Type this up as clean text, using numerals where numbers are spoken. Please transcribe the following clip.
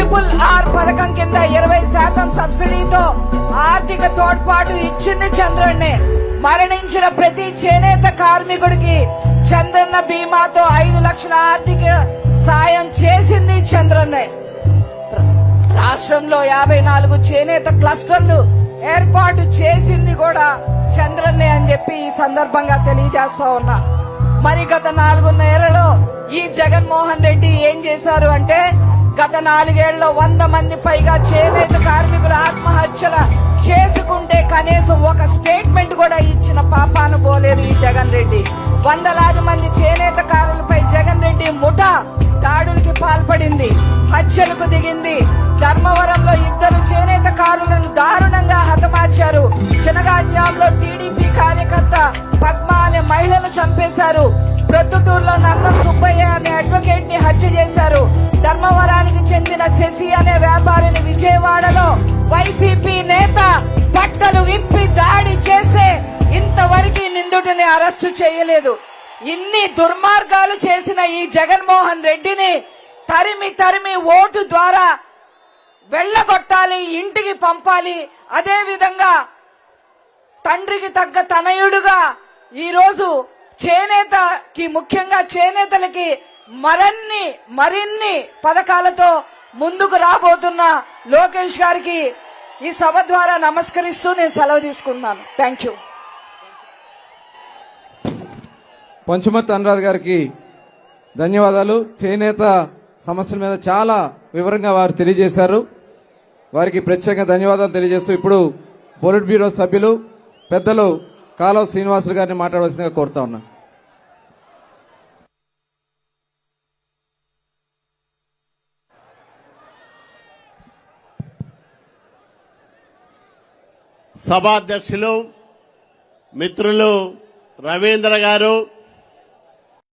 RRR పథకం కింద 20% సబ్సిడీతో ఆర్థిక తోడ్పాటు ఇచ్చింది చంద్రన్నే. మరణించిన ప్రతి చేనేత కార్మికుడికి చంద్రన్న బీమాతో 5 లక్షల ఆర్థిక సాయం చేసింది చంద్రన్నే. రాష్ట్రంలో 54 చేనేత క్లస్టర్లు ఏర్పాటు చేసింది కూడా చంద్రన్నే అని చెప్పి ఈ సందర్భంగా తెలియజేస్తా ఉన్నా. మరి గత 4 నెలల్లో ఈ జగన్మోహన్ రెడ్డి ఏం చేశారు అంటే, గత 4 ఏళ్లలో 100 మంది పైగా చేనేత కార్మికులు ఆత్మహత్యల చేసుకుంటే కనీసం ఒక స్టేట్మెంట్ కూడా ఇచ్చిన పాపాను పోలేదు ఈ జగన్ రెడ్డి. వందలాది మంది చేనేత కారులపై జగన్ రెడ్డి ముఠా దాడులకి పాల్పడింది, హత్యలకు దిగింది. ధర్మవరంలో 2 చేనేత కారులను దారుణంగా హతమార్చారు. చినగాజ్యాంలో టీడీపీ కార్యకర్త పద్మ అనే మహిళను చంపేశారు. ప్రొద్దుటూరులో నందం సుబ్బయ్య అనే అడ్వకేట్ ని హత్య చేశారు. ధర్మవరానికి చెందిన శశి అనే వ్యాపారిని విజయవాడలో వైసీపీ నేత బట్టలు విప్పి దాడి చేస్తే ఇంతవరకు నిందితుడిని అరెస్టు చేయలేదు. ఇన్ని దుర్మార్గాలు చేసిన ఈ జగన్మోహన్ రెడ్డిని తరిమి తరిమి ఓటు ద్వారా వెళ్లగొట్టాలి, ఇంటికి పంపాలి. అదే విధంగా తండ్రికి తగ్గ తనయుడుగా ఈరోజు చేనేతకి, ముఖ్యంగా చేనేతలకి మరిన్ని పథకాలతో ముందుకు రాబోతున్న లోకేష్ గారికి ఈ సభ ద్వారా నమస్కరిస్తూ నేను సెలవు తీసుకుంటున్నాను. Thank you. పంచుమతి అనురాధ్ గారికి ధన్యవాదాలు. చేనేత సమస్యల మీద చాలా వివరంగా వారు తెలియజేశారు. వారికి ప్రత్యేక ధన్యవాదాలు తెలియజేస్తూ ఇప్పుడు పొలిట్ బ్యూరో సభ్యులు పెద్దలు కాలువ శ్రీనివాసులు గారిని మాట్లాడవలసిందిగా కోరుతా ఉన్నా. సభాధ్యక్షులు మిత్రులు రవీంద్ర గారు,